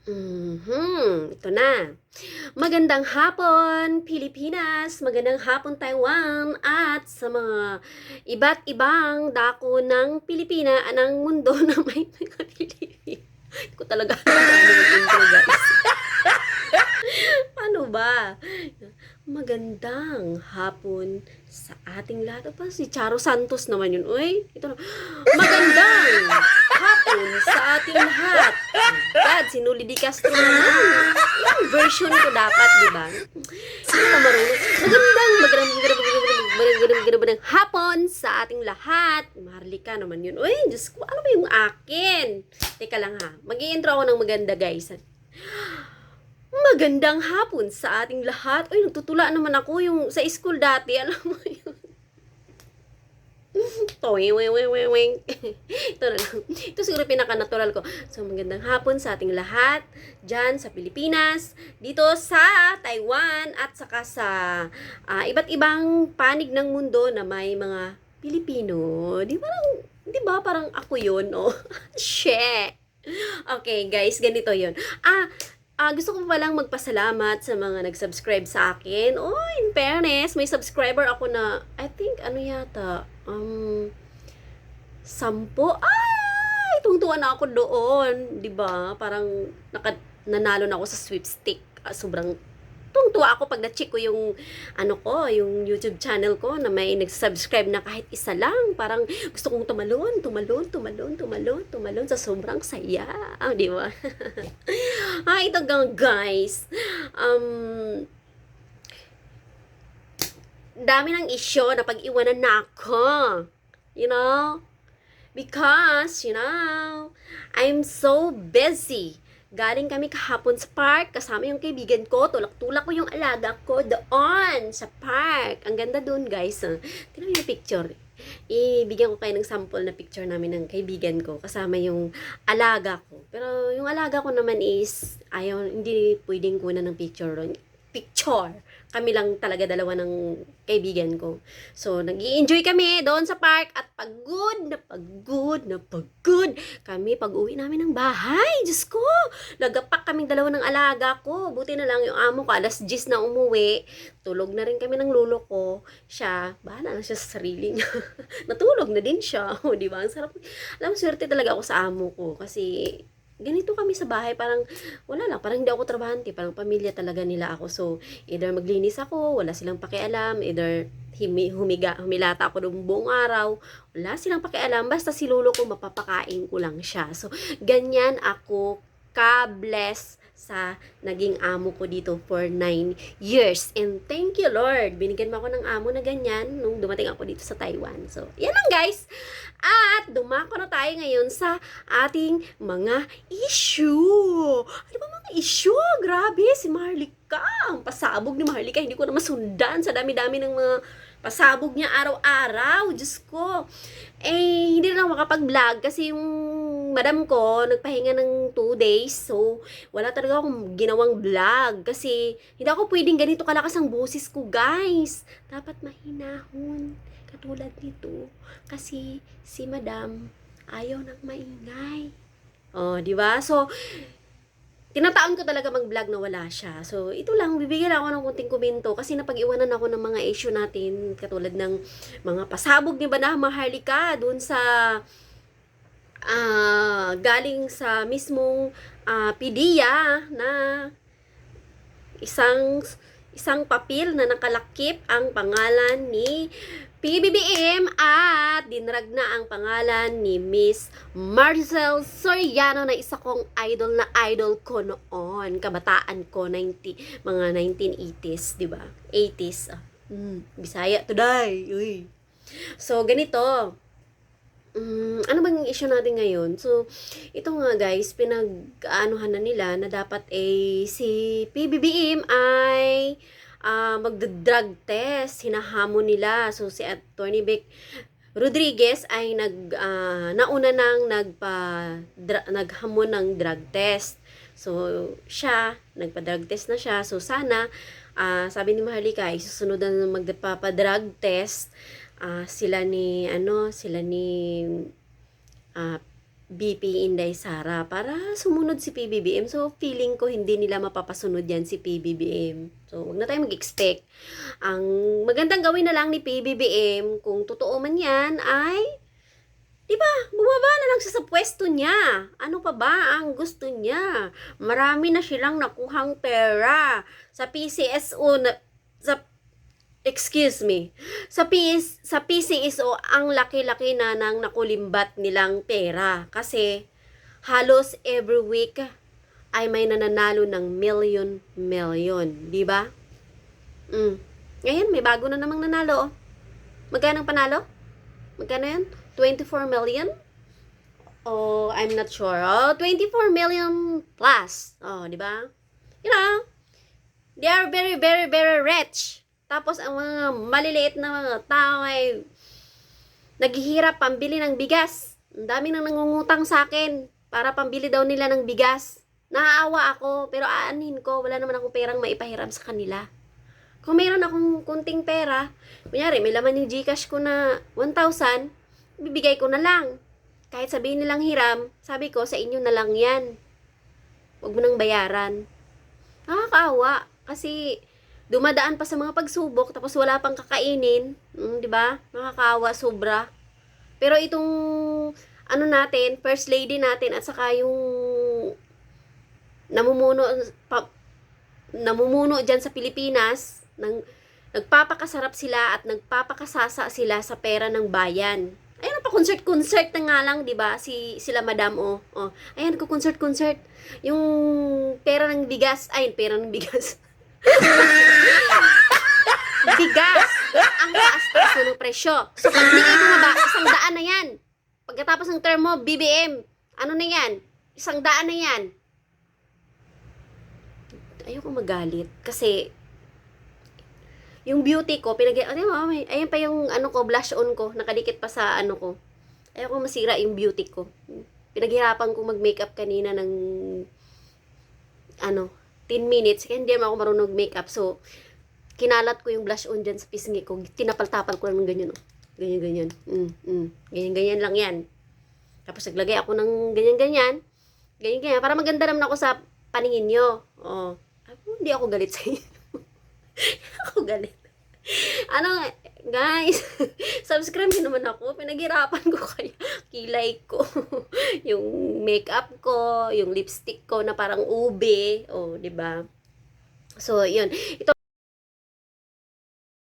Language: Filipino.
Ito na. Magandang hapon, Pilipinas. Magandang hapon, Taiwan. At sa mga iba't ibang dako ng Pilipina, ng mundo na may mga Pilipino. Hindi ko talaga alam paano mag-intro, guys. Paano ba? Magandang hapon sa ating lahat. Pa si Charo Santos naman yun. Uy, ito na. Magandang hapon sa ating lahat. God, si Noli Di Castro naman. Yung version ko dapat, di ba? Hindi ka marunong. Magandang hapon sa ating lahat. Maharlika naman yun. Uy, Diyos ko, ano ba yung akin? Teka lang ha. Mag-i-intro ako ng maganda, guys. Magandang hapon sa ating lahat. Uy, nagtutula naman ako yung sa school dati. Alam mo yun. Ito na lang. Ito siguro pinaka-natural ko. So, magandang hapon sa ating lahat. Dyan sa Pilipinas. Dito sa Taiwan. At saka sa iba't ibang panig ng mundo na may mga Pilipino. Di ba parang ako yun, no? Shit. Okay, guys. Ganito yun. Gusto ko palang magpasalamat sa mga nag-subscribe sa akin. Oh, in fairness, may subscriber ako na, I think, ano yata, 10. Ay, tungtuwa na ako doon. 'Di ba? Parang nanalo na ako sa sweepstake. Sobrang tungtuwa ako pag na-check ko yung yung YouTube channel ko na may nag-subscribe na kahit isa lang. Parang gusto kong tumalon sa sobrang saya. Di ba? Ito guys. Dami ng isyo na pag-iwanan na ako. You know? Because, I'm so busy. Galing kami kahapon sa park, kasama yung kaibigan ko, tulak-tulak ko yung alaga ko doon sa park. Ang ganda doon, guys. Tingnan mo yung picture. Ibigyan ko kayo ng sample na picture namin ng kaibigan ko, kasama yung alaga ko. Pero yung alaga ko naman is, hindi pwedeng kunan ng picture doon. Kami lang talaga dalawa ng kaibigan ko. So, nag-i-enjoy kami doon sa park at pagod kami pag-uwi namin ng bahay. Diyos ko, nagapak kaming dalawa ng alaga ko. Buti na lang yung amo ko, 10:00 na umuwi. Tulog na rin kami ng lolo ko. Siya, bahala na siya sa sarili niya. Natulog na din siya. O, di ba? Ang sarap. Alam mo, swerte talaga ako sa amo ko kasi ganito kami sa bahay, parang wala lang, parang hindi ako trabahante, parang pamilya talaga nila ako. So, either maglinis ako, wala silang pakialam, either humilata ako ng buong araw, wala silang pakialam, basta si lolo ko mapapakain ko lang siya. So, ganyan ako ka-bless sa naging amo ko dito for 9 years. And thank you, Lord. Binigyan mo ako ng amo na ganyan nung dumating ako dito sa Taiwan. So, yan lang, guys. At dumako na tayo ngayon sa ating mga issue. Ano ba mga issue? Grabe, si Marlica. Ang pasabog ni Marlica. Hindi ko na masundan sa dami-dami ng mga pasabog niya araw-araw. Diyos ko. Hindi na ako makapag-vlog kasi yung madam ko nagpahinga ng 2 days. So, wala talaga akong ginawang vlog kasi hindi ako pwedeng ganito kalakas ang boses ko, guys. Dapat mahinahon. Katulad nito. Kasi si madam ayaw nang maingay. Oh, di ba? So, tinataon ko talaga mag-vlog na wala siya. So, ito lang, bibigyan ako ng kunting komento kasi napag-iwanan ako ng mga issue natin katulad ng mga pasabog ni Banah Maharlika dun sa galing sa mismong PDEA na isang papel na nakalakip ang pangalan ni PBBM at dinrag na ang pangalan ni Miss Maricel Soriano na isa kong idol ko noon. Kabataan ko, mga 1980s, di ba? 80s. Bisaya today. Uy. So, ganito. Ano bang issue natin ngayon? So, ito nga guys, pinag-aanuhan na nila na dapat si PBBM ay magda-drug test. Hinahamon nila. So, si Attorney Beck Rodriguez ay nauna nang naghamon ng drug test. So, siya, nagpa-drug test na siya. So, sana, sabi ni Maharlika, susunod na magpa-drug test sila ni BP Inday Sara para sumunod si PBBM. So, feeling ko hindi nila mapapasunod yan si PBBM. So, wag na tayo mag-expect. Ang magandang gawin na lang ni PBBM, kung totoo man yan, ay, di ba, bumaba na lang siya sa pwesto niya. Ano pa ba ang gusto niya? Marami na silang nakuhang pera sa PCSO, sa excuse me. Sa PCSO, ang laki-laki na nang nakulimbat nilang pera. Kasi, halos every week ay may nananalo ng million. Di ba? Ngayon, may bago na namang nanalo. Magkano ang panalo? Magkano yan? 24 million? Oh, I'm not sure. Oh, 24 million plus. Oh, di ba? You know, they are very, very, very rich. Tapos ang mga maliliit na mga tao ay naghihirap pambili ng bigas. Ang dami nang nangungutang sa akin para pambili daw nila ng bigas. Naaawa ako, pero aanhin ko, wala naman akong perang maipahiram sa kanila. Kung mayroon akong kunting pera, kunyari may laman yung GCash ko na 1,000, bibigay ko na lang. Kahit sabihin nilang hiram, sabi ko sa inyo na lang yan. Huwag mo nang bayaran. Nakakaawa kasi dumadaan pa sa mga pagsubok tapos wala pang kakainin, 'di ba? Nakakaawa sobra. Pero itong ano natin, first lady natin at saka yung namumuno diyan sa Pilipinas, nagpapakasarap sila at nagpapakasasa sila sa pera ng bayan. Ayun pa concert na nga lang, 'di ba? Sila Madam Ayan ko concert. Yung pera ng bigas, pera ng bigas. Bigas. Ang taas-taas ng presyo. So, pag binigay mo na ba, 100 na yan. Pagkatapos ng term mo, BBM, ano na yan? 100 na yan. Ayoko magalit. Kasi, yung beauty ko, ayan pa yung ano ko, blush on ko, nakadikit pa sa ano ko. Ayoko masira yung beauty ko. Pinaghirapan ko mag-makeup kanina ng 10 minutes, kaya hindi ako marunong mag-makeup. So, kinalat ko yung blush on dyan sa pisngi ko. Tinapal-tapal ko lang ng ganyan. Ganyan. Ganyan lang yan. Tapos naglagay ako ng ganyan. Para maganda naman ako sa paningin nyo. Hindi ako galit sa inyo. Ako galit. Guys, subscribe nyo naman ako. Pinaghirapan ko kaya kilay ko. Yung makeup ko, yung lipstick ko na parang ube. 'Di ba? So, yun. Ito